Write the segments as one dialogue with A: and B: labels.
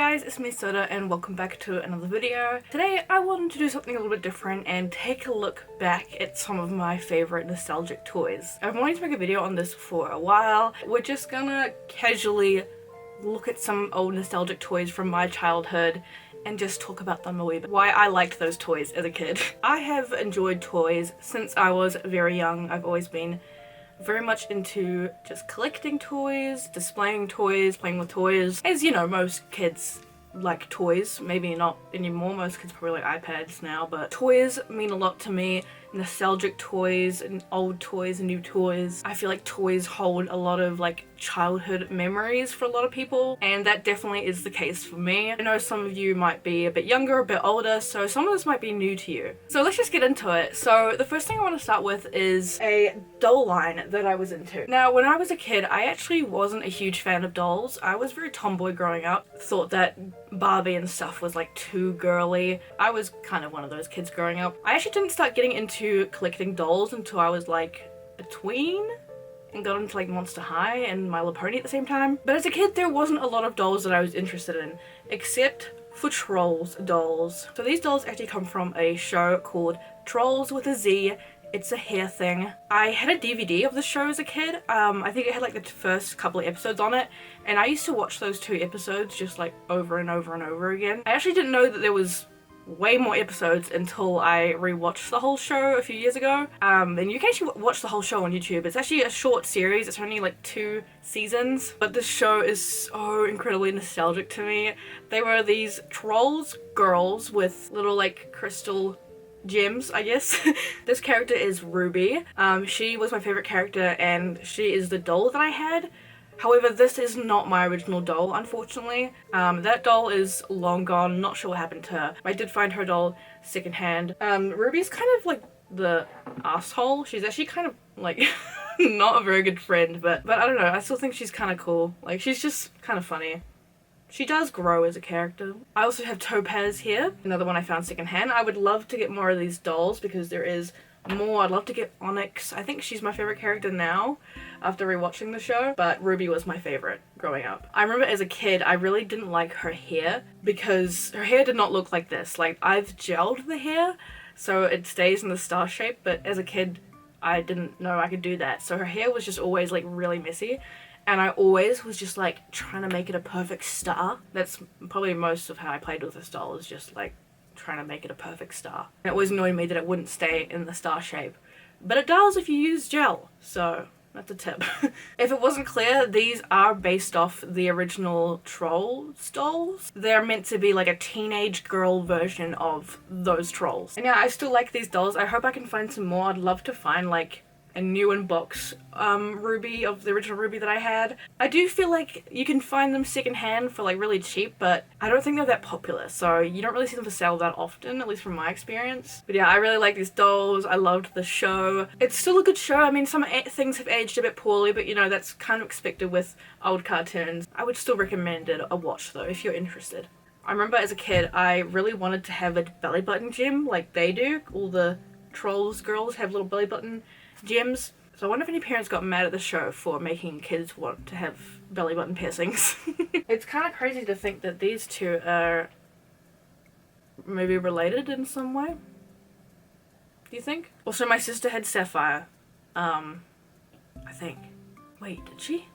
A: guys, it's me Soda and welcome back to another video. Today I wanted to do something a little bit different and take a look back at some of my favorite nostalgic toys. I've wanted to make a video on this for a while. We're just gonna casually look at some old nostalgic toys from my childhood and just talk about them a wee bit. Why I liked those toys as a kid. I have enjoyed toys since I was very young. I've always been very much into just collecting toys, displaying toys, playing with toys. As you know, most kids like toys. Maybe not anymore, most kids probably like iPads now, but toys mean a lot to me. Nostalgic toys and old toys and new toys. I feel like toys hold a lot of like childhood memories for a lot of people, and that definitely is the case for me. I know some of you might be a bit younger, a bit older, so some of this might be new to you. So let's just get into it. So the first thing I want to start with is a doll line that I was into. Now when I was a kid, I actually wasn't a huge fan of dolls. I was very tomboy growing up. Thought that Barbie and stuff was like too girly. I was kind of one of those kids growing up. I actually didn't start getting into collecting dolls until I was like a tween and got into like Monster High and My Little Pony at the same time. But as a kid there wasn't a lot of dolls that I was interested in, except for Trollz dolls. So these dolls actually come from a show called Trollz with a Z. It's a hair thing. I had a DVD of the show as a kid. I think it had like the first couple of episodes on it, and I used to watch those 2 episodes just like over and over and over again. I actually didn't know that there was way more episodes until I rewatched the whole show a few years ago. And you can actually watch the whole show on YouTube. It's actually a short series. It's only like 2 seasons, but this show is so incredibly nostalgic to me. They were these Trollz girls with little like crystal gems, I guess. This character is Ruby. She was my favorite character and she is the doll that I had. However, this is not my original doll, unfortunately. That doll is long gone, not sure what happened to her. I did find her doll secondhand. Ruby's kind of like the asshole. She's actually kind of like not a very good friend, but I don't know, I still think she's kind of cool. Like, she's just kind of funny. She does grow as a character. I also have Topaz here, another one I found secondhand. I would love to get more of these dolls because there is more. I'd love to get Onyx. I think she's my favorite character now after rewatching the show, but Ruby was my favorite growing up. I remember as a kid I really didn't like her hair because her hair did not look like this. Like, I've gelled the hair so it stays in the star shape, but as a kid I didn't know I could do that. So her hair was just always like really messy, and I always was just like trying to make it a perfect star. That's probably most of how I played with this doll, is just like trying to make it a perfect star. It always annoyed me that it wouldn't stay in the star shape, but it does if you use gel, so that's a tip. If it wasn't clear, these are based off the original Trollz dolls. They're meant to be like a teenage girl version of those trolls. And yeah, I still like these dolls. I hope I can find some more. I'd love to find like a new in-box Ruby of the original Ruby that I had. I do feel like you can find them secondhand for like really cheap, but I don't think they're that popular, so you don't really see them for sale that often, at least from my experience. But yeah, I really like these dolls. I loved the show. It's still a good show. I mean, some things have aged a bit poorly, but you know, that's kind of expected with old cartoons. I would still recommend it a watch though, if you're interested. I remember as a kid, I really wanted to have a belly button gem like they do. All the Trollz girls have little belly button gems. So I wonder if any parents got mad at the show for making kids want to have belly button piercings. It's kind of crazy to think that these two are maybe related in some way. Do you think? Also, my sister had Sapphire. I think. Wait, did she?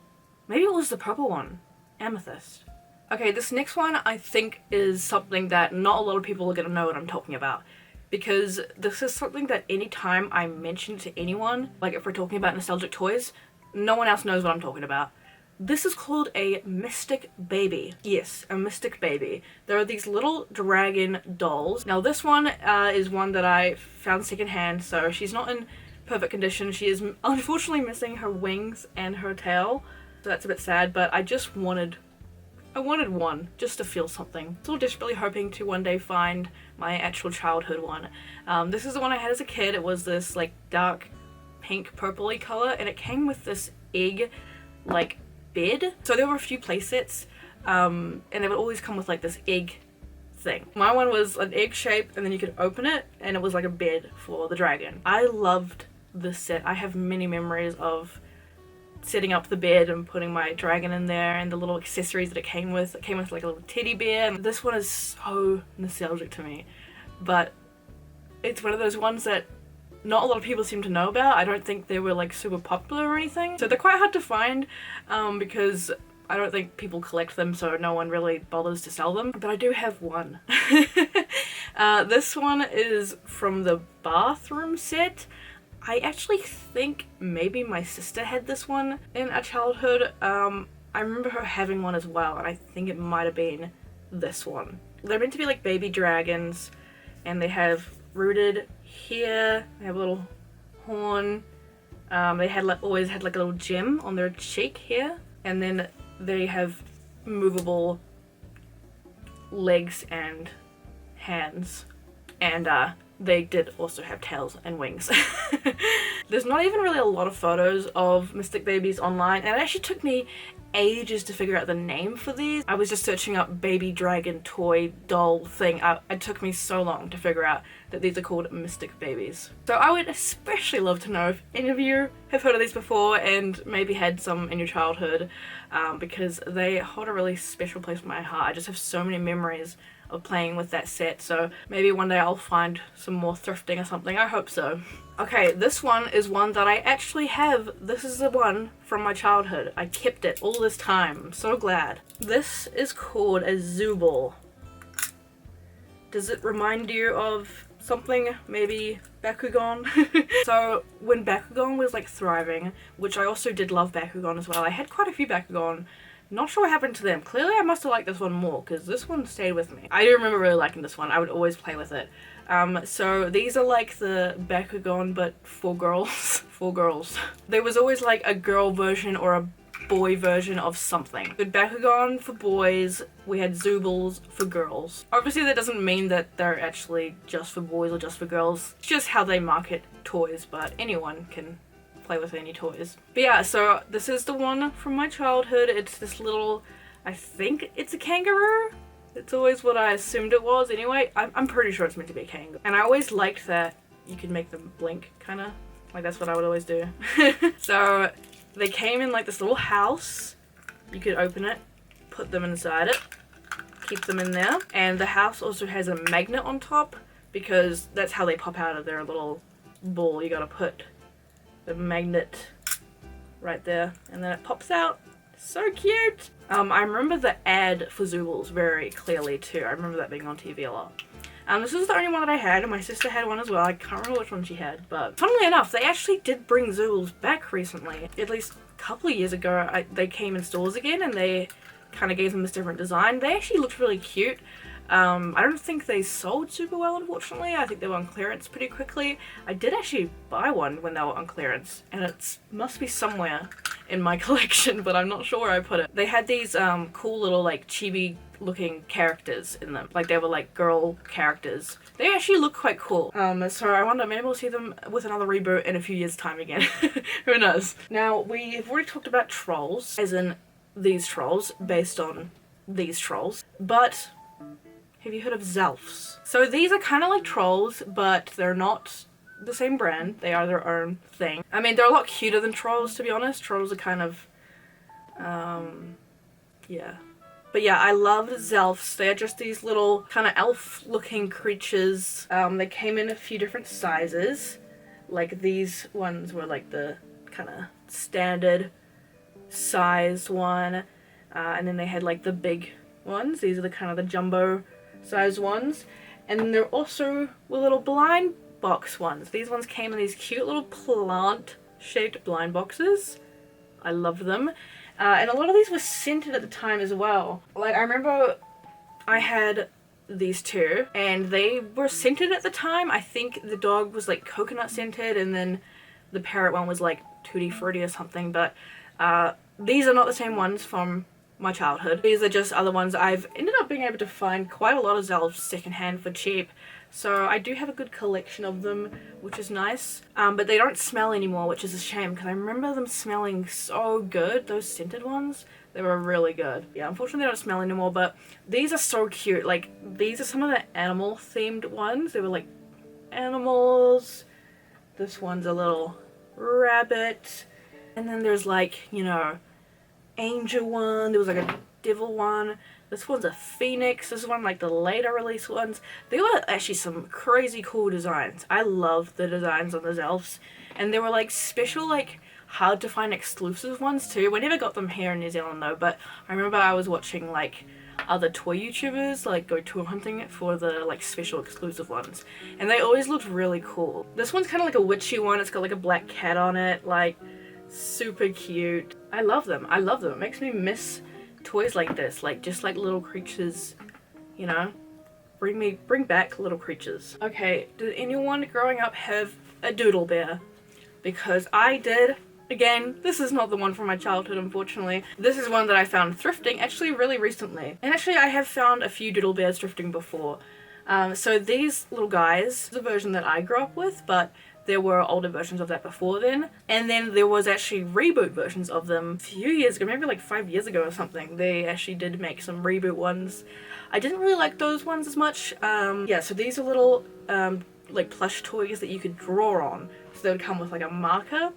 A: Maybe it was the purple one. Amethyst. Okay, this next one I think is something that not a lot of people are gonna know what I'm talking about, because this is something that anytime I mention it to anyone, like if we're talking about nostalgic toys, no one else knows what I'm talking about. This is called a Mystic Baby. Yes, a Mystic Baby. There are these little dragon dolls. Now this one is one that I found secondhand, so she's not in perfect condition. She is unfortunately missing her wings and her tail, so that's a bit sad, but I wanted one, just to feel something. Still desperately hoping to one day find my actual childhood one. This is the one I had as a kid. It was this like dark pink purpley color, and it came with this egg like bed. So there were a few play sets, and they would always come with like this egg thing. My one was an egg shape, and then you could open it and it was like a bed for the dragon. I loved this set. I have many memories of setting up the bed and putting my dragon in there and the little accessories that it came with. It came with like a little teddy bear. And this one is so nostalgic to me, but it's one of those ones that not a lot of people seem to know about. I don't think they were like super popular or anything, so they're quite hard to find because I don't think people collect them, so no one really bothers to sell them. But I do have one. This one is from the bathroom set. I actually think maybe my sister had this one in our childhood. I remember her having one as well, and I think it might have been this one. They're meant to be like baby dragons, and they have rooted here, they have a little horn, they had like always had like a little gem on their cheek here, and then they have movable legs and hands, and they did also have tails and wings. There's not even really a lot of photos of Mystic Babies online, and it actually took me ages to figure out the name for these. I was just searching up baby dragon toy doll thing. It took me so long to figure out that these are called Mystic Babies. So I would especially love to know if any of you have heard of these before and maybe had some in your childhood, because they hold a really special place in my heart. I just have so many memories of playing with that set, so maybe one day I'll find some more thrifting or something. I hope so. Okay, this one is one that I actually have. This is the one from my childhood. I kept it all this time. I'm so glad. This is called a Zubal. Does it remind you of something? Maybe Bakugan? So when Bakugan was like thriving, which I also did love Bakugan as well, I had quite a few Bakugan. Not sure what happened to them. Clearly I must have liked this one more, because this one stayed with me. I do remember really liking this one. I would always play with it. So these are like the Bakugan but for girls. For girls. There was always like a girl version or a boy version of something. With Bakugan for boys, we had Zubals for girls. Obviously that doesn't mean that they're actually just for boys or just for girls. It's just how they market toys, but anyone can play with any toys. But yeah, so this is the one from my childhood. It's this little, I think it's a kangaroo. It's always what I assumed it was anyway. I'm pretty sure it's meant to be a kangaroo. And I always liked that you could make them blink, kind of. Like that's what I would always do. So they came in like this little house. You could open it, put them inside it, keep them in there. And the house also has a magnet on top, because that's how they pop out of their little ball. You gotta put the magnet right there, and then it pops out. So cute! I remember the ad for Zubals very clearly too. I remember that being on TV a lot. This was the only one that I had, and my sister had one as well. I can't remember which one she had, but funnily enough, they actually did bring Zubals back recently. At least a couple of years ago, they came in stores again, and they kind of gave them this different design. They actually looked really cute. I don't think they sold super well, unfortunately. I think they were on clearance pretty quickly. I did actually buy one when they were on clearance, and it must be somewhere in my collection, but I'm not sure where I put it. They had these cool little like chibi looking characters in them. Like they were like girl characters. They actually look quite cool. So I wonder, maybe we'll see them with another reboot in a few years time again. Who knows? Now, we've already talked about Trollz, as in these trolls, based on these trolls, but have you heard of Zelfs? So these are kind of like Trollz, but they're not the same brand. They are their own thing. I mean, they're a lot cuter than Trollz, to be honest. Trollz are kind of, yeah. But yeah, I love Zelfs. They're just these little kind of elf-looking creatures. They came in a few different sizes. Like these ones were like the kind of standard size one. And then they had like the big ones. These are the kind of the jumbo size ones. And then there also were little blind box ones. These ones came in these cute little plant-shaped blind boxes. I love them. And a lot of these were scented at the time as well. Like, I remember I had these two, and they were scented at the time. I think the dog was, like, coconut scented, and then the parrot one was, like, tutti frutti or something. But these are not the same ones from my childhood. These are just other ones. I've ended up being able to find quite a lot of Zelfs secondhand for cheap. So I do have a good collection of them, which is nice. But they don't smell anymore, which is a shame, because I remember them smelling so good. Those scented ones, they were really good. Yeah, unfortunately they don't smell anymore, but these are so cute. Like, these are some of the animal themed ones. They were like animals. This one's a little rabbit. And then there's like, you know, angel one, there was like a devil one. This one's a phoenix. This one, like the later release ones. They were actually some crazy cool designs. I love the designs on the Zelfs. And they were like special, like hard to find exclusive ones too. We never got them here in New Zealand though, but I remember I was watching like other toy YouTubers like go tour hunting for the like special exclusive ones. And they always looked really cool. This one's kind of like a witchy one. It's got like a black cat on it. Like super cute. I love them. I love them. It makes me miss toys like this, like just like little creatures, you know, bring back little creatures. Okay, did anyone growing up have a Doodle bear? Because I did. Again, this is not the one from my childhood, unfortunately. This is one that I found thrifting actually really recently. And actually I have found a few Doodle bears thrifting before. So these little guys, the version that I grew up with, but there were older versions of that before then. And then there was actually reboot versions of them a few years ago, maybe like 5 years ago or something. They actually did make some reboot ones. I didn't really like those ones as much. Yeah, so these are little like plush toys that you could draw on. So they would come with like a marker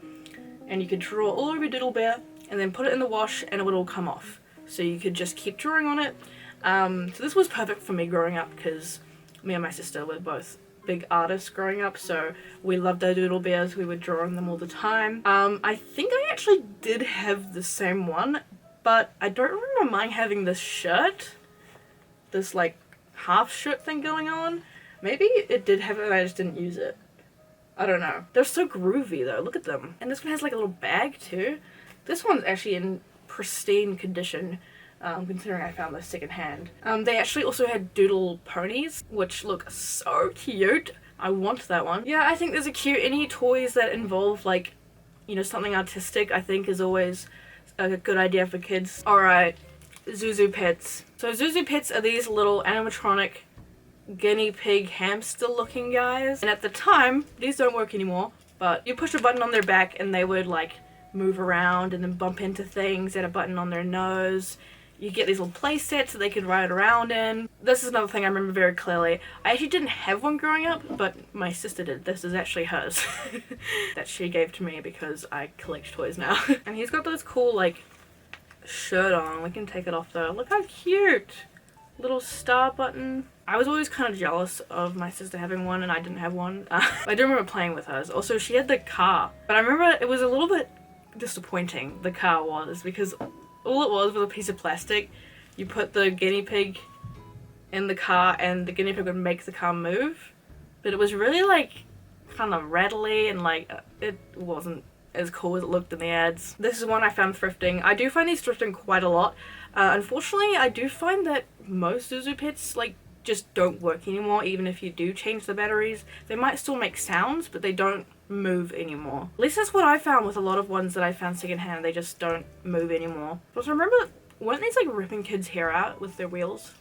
A: and you could draw all over your Doodle bear and then put it in the wash and it would all come off. So you could just keep drawing on it. So this was perfect for me growing up because me and my sister were both big artists growing up, so we loved our Doodle bears. We were drawing them all the time. I think I actually did have the same one, but I don't remember mine having this shirt, this like half shirt thing going on. Maybe it did have it and I just didn't use it. I don't know. They're so groovy though, look at them. And this one has like a little bag too. This one's actually in pristine condition. Considering I found this secondhand. They actually also had Doodle ponies, which look so cute. I want that one. Yeah, I think there's a cute, any toys that involve like, you know, something artistic, I think is always a good idea for kids. Alright, ZhuZhu pets. So ZhuZhu pets are these little animatronic guinea pig hamster looking guys. And at the time, these don't work anymore, but you push a button on their back and they would like move around and then bump into things, and a button on their nose. You get these little play sets that they could ride around in. This is another thing I remember very clearly. I actually didn't have one growing up, but my sister did. This is actually hers. That she gave to me because I collect toys now. And he's got this cool, like, shirt on. We can take it off though. Look how cute! Little star button. I was always kind of jealous of my sister having one and I didn't have one. I do remember playing with hers. Also, she had the car. But I remember it was a little bit disappointing, the car was, because all it was a piece of plastic. You put the guinea pig in the car and the guinea pig would make the car move. But it was really like kind of rattly and like it wasn't as cool as it looked in the ads. This is one I found thrifting. I do find these thrifting quite a lot. Unfortunately, I do find that most ZhuZhu pets like just don't work anymore. Even if you do change the batteries, they might still make sounds, but they don't move anymore. At least that's what I found with a lot of ones that I found secondhand. They just don't move anymore. But remember, weren't these like ripping kids' hair out with their wheels?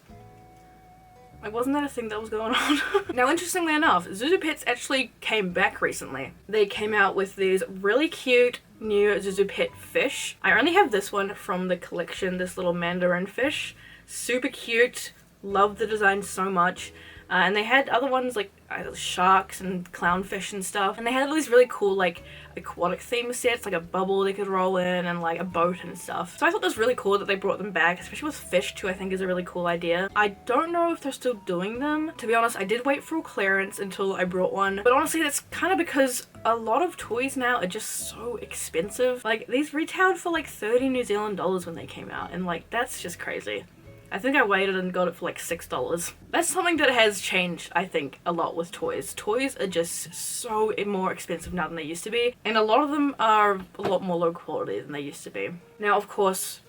A: Like, wasn't that a thing that was going on? Now, interestingly enough, ZhuZhu Pets actually came back recently. They came out with these really cute new ZhuZhu Pet fish. I only have this one from the collection, this little mandarin fish. Super cute. Love the design so much. And they had other ones like sharks and clownfish and stuff. And they had all these really cool like aquatic theme sets, like a bubble they could roll in and like a boat and stuff. So I thought it was really cool that they brought them back, especially with fish too. I think is a really cool idea. I don't know if they're still doing them. To be honest, I did wait for clearance until I brought one. But honestly, that's kind of because a lot of toys now are just so expensive. Like these retailed for like 30 New Zealand dollars when they came out. And like, that's just crazy. I think I waited and got it for like $6. That's something that has changed, I think, a lot with toys. Toys are just so more expensive now than they used to be, and a lot of them are a lot more low quality than they used to be. Now, of course,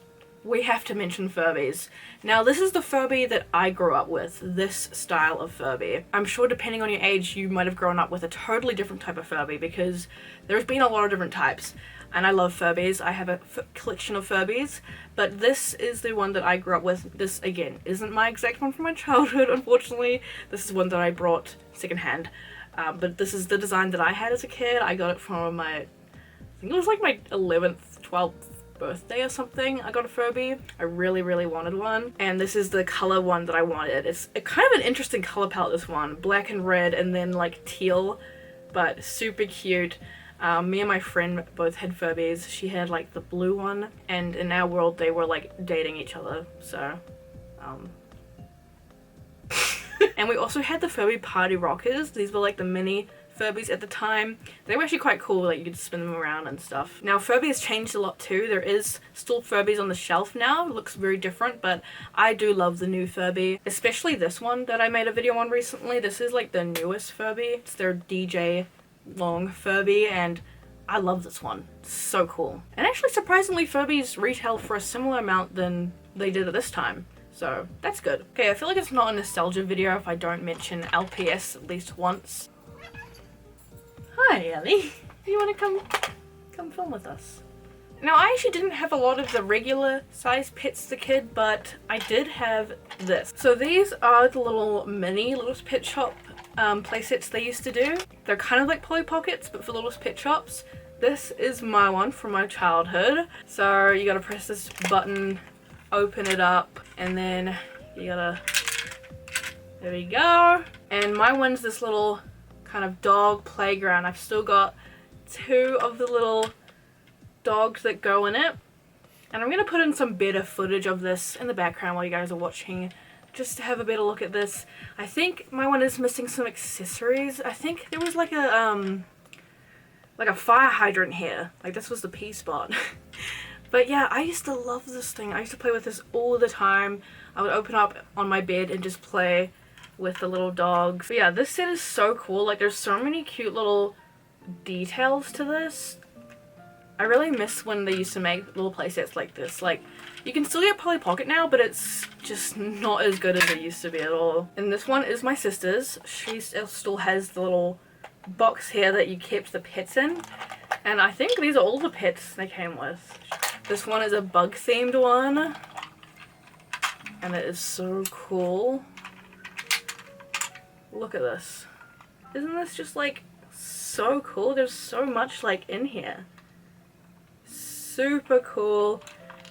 A: we have to mention Furbies. Now, this is the Furby that I grew up with, this style of Furby. I'm sure depending on your age, you might have grown up with a totally different type of Furby because there's been a lot of different types. And I love Furbies. I have a collection of Furbies, but this is the one that I grew up with. This, again, isn't my exact one from my childhood, unfortunately. This is one that I brought secondhand. But this is the design that I had as a kid. I got it from my, I think it was like my 11th, 12th birthday or something. I got a Furby. I really, really wanted one. And this is the color one that I wanted. It's kind of an interesting color palette, this one. Black and red and then like teal, but super cute. Me and my friend both had Furbies. She had like the blue one, and in our world they were like dating each other, so and we also had the Furby party rockers. These were like the mini Furbies at the time. They were actually quite cool, like you could spin them around and stuff. Now Furby has changed a lot too. There is still Furbies on the shelf now. It looks very different, but I do love the new Furby, especially this one that I made a video on recently. This is like the newest Furby. It's their DJ long Furby, and I love this one. It's so cool. And actually surprisingly Furbies retail for a similar amount than they did at this time. So that's good. Okay, I feel like it's not a nostalgia video if I don't mention LPS at least once. Hi Ellie, do you want to come film with us? Now I actually didn't have a lot of the regular size pets as a kid, but I did have this. So these are the little mini Littlest Pet Shop playsets they used to do. They're kind of like Polly Pockets but for Littlest Pet Shops. This is my one from my childhood. So you gotta press this button, open it up, and then you gotta, there we go. And my one's this little kind of dog playground. I've still got 2 of the little dogs that go in it, and I'm gonna put in some better footage of this in the background while you guys are watching, just to have a better look at this. I think my one is missing some accessories. I think there was like a fire hydrant here, like this was the pee spot. But yeah, I used to love this thing. I used to play with this all the time. I would open up on my bed and just play with the little dogs. But yeah, this set is so cool. Like there's so many cute little details to this. I really miss when they used to make little play sets like this. Like you can still get Polly Pocket now, but it's just not as good as it used to be at all. And this one is my sister's. She still has the little box here that you kept the pets in. And I think these are all the pets they came with. This one is a bug themed one. And it is so cool. Look at this. Isn't this just like so cool? There's so much like in here. Super cool.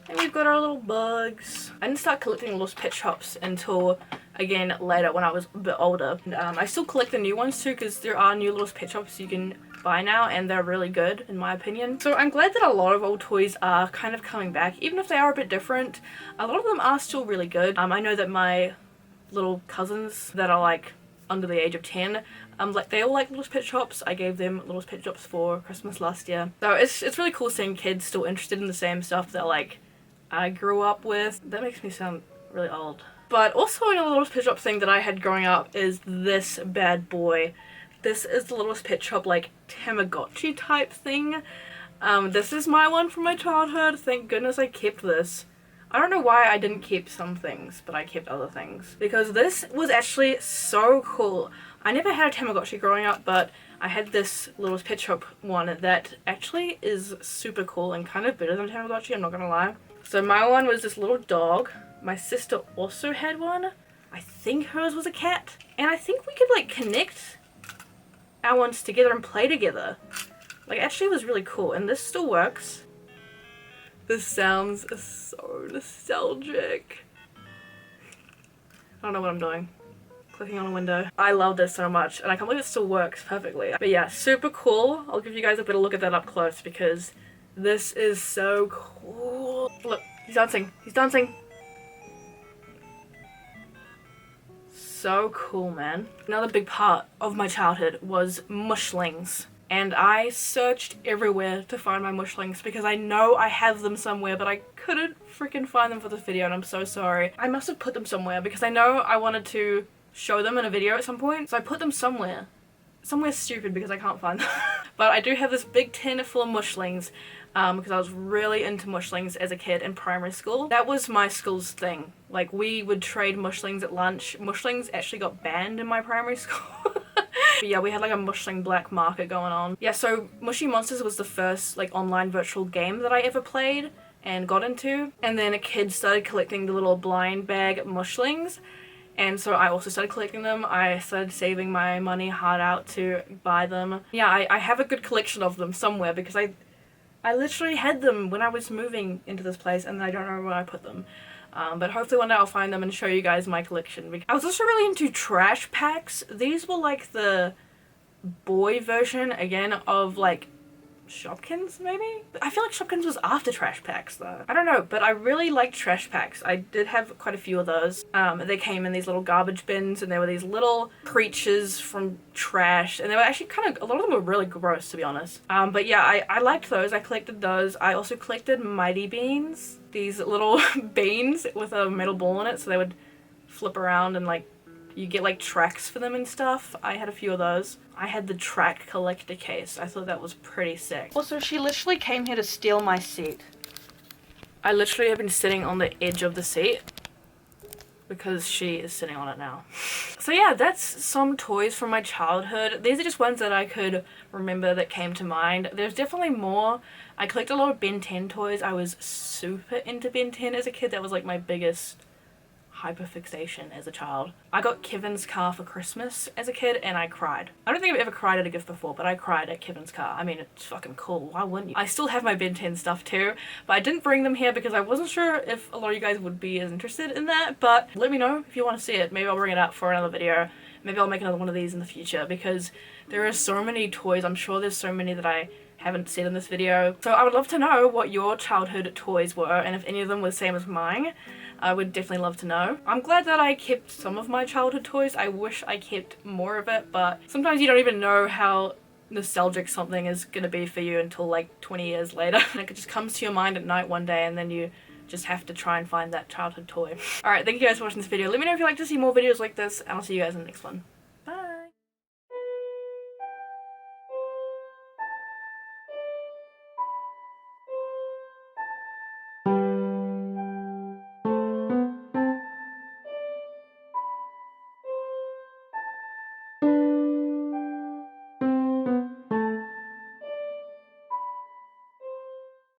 A: And we've got our little bugs. I didn't start collecting Littlest Pet Shops until, again, later when I was a bit older. And, I still collect the new ones too because there are new Littlest Pet Shops you can buy now and they're really good in my opinion. So I'm glad that a lot of old toys are kind of coming back. Even if they are a bit different, a lot of them are still really good. I know that my little cousins that are like under the age of 10, like they all like Littlest Pet Shops. I gave them Littlest Pet Shops for Christmas last year. So it's really cool seeing kids still interested in the same stuff that like I grew up with. That makes me sound really old. But also another Littlest Pet Shop thing that I had growing up is this bad boy. This is the Littlest Pet Shop like Tamagotchi type thing. This is my one from my childhood. Thank goodness I kept this. I don't know why I didn't keep some things, but I kept other things. Because this was actually so cool. I never had a Tamagotchi growing up, but I had this Littlest Pet Shop one that actually is super cool and kind of better than Tamagotchi, I'm not gonna lie. So my one was this little dog. My sister also had one. I think hers was a cat. And I think we could like connect our ones together and play together. Like actually it was really cool, and this still works. This sounds so nostalgic. I don't know what I'm doing. Clicking on a window. I love this so much, and I can't believe it still works perfectly. But yeah, super cool. I'll give you guys a better look at that up close because this is so cool. Look, he's dancing. He's dancing. So cool, man. Another big part of my childhood was mushlings. And I searched everywhere to find my mushlings because I know I have them somewhere, but I couldn't freaking find them for this video, and I'm so sorry. I must have put them somewhere because I know I wanted to show them in a video at some point, so I put them somewhere. Somewhere stupid because I can't find them. But I do have this big tin full of mushlings because I was really into mushlings as a kid in primary school. That was my school's thing. Like, we would trade mushlings at lunch. Mushlings actually got banned in my primary school. But yeah, we had like a mushling black market going on. Yeah, so Mushy Monsters was the first like online virtual game that I ever played and got into. And then a kid started collecting the little blind bag mushlings. And so I also started collecting them. I started saving my money hard out to buy them. Yeah, I have a good collection of them somewhere because I literally had them when I was moving into this place and I don't know where I put them. But hopefully one day I'll find them and show you guys my collection. I was also really into trash packs. These were like the boy version, again, of like Shopkins maybe? I feel like Shopkins was after Trash Packs though. I don't know, but I really liked Trash Packs. I did have quite a few of those. They came in these little garbage bins and they were these little creatures from trash and they were actually kind of, a lot of them were really gross to be honest. But yeah, I liked those. I collected those. I also collected Mighty Beans. These little beans with a metal ball in it so they would flip around and like you get like tracks for them and stuff. I had a few of those. I had the track collector case. I thought that was pretty sick. Also, she literally came here to steal my seat. I literally have been sitting on the edge of the seat because she is sitting on it now. So yeah, that's some toys from my childhood. These are just ones that I could remember that came to mind. There's definitely more. I collected a lot of Ben 10 toys. I was super into Ben 10 as a kid. That was like my biggest hyperfixation as a child. I got Kevin's car for Christmas as a kid and I cried. I don't think I've ever cried at a gift before, but I cried at Kevin's car. I mean, it's fucking cool. Why wouldn't you? I still have my Ben 10 stuff too, but I didn't bring them here because I wasn't sure if a lot of you guys would be as interested in that, but let me know if you want to see it. Maybe I'll bring it up for another video. Maybe I'll make another one of these in the future because there are so many toys. I'm sure there's so many that I haven't seen in this video. So I would love to know what your childhood toys were and if any of them were the same as mine. I would definitely love to know. I'm glad that I kept some of my childhood toys. I wish I kept more of it, but sometimes you don't even know how nostalgic something is gonna be for you until like 20 years later. Like it just comes to your mind at night one day and then you just have to try and find that childhood toy. Alright, thank you guys for watching this video. Let me know if you'd like to see more videos like this and I'll see you guys in the next one.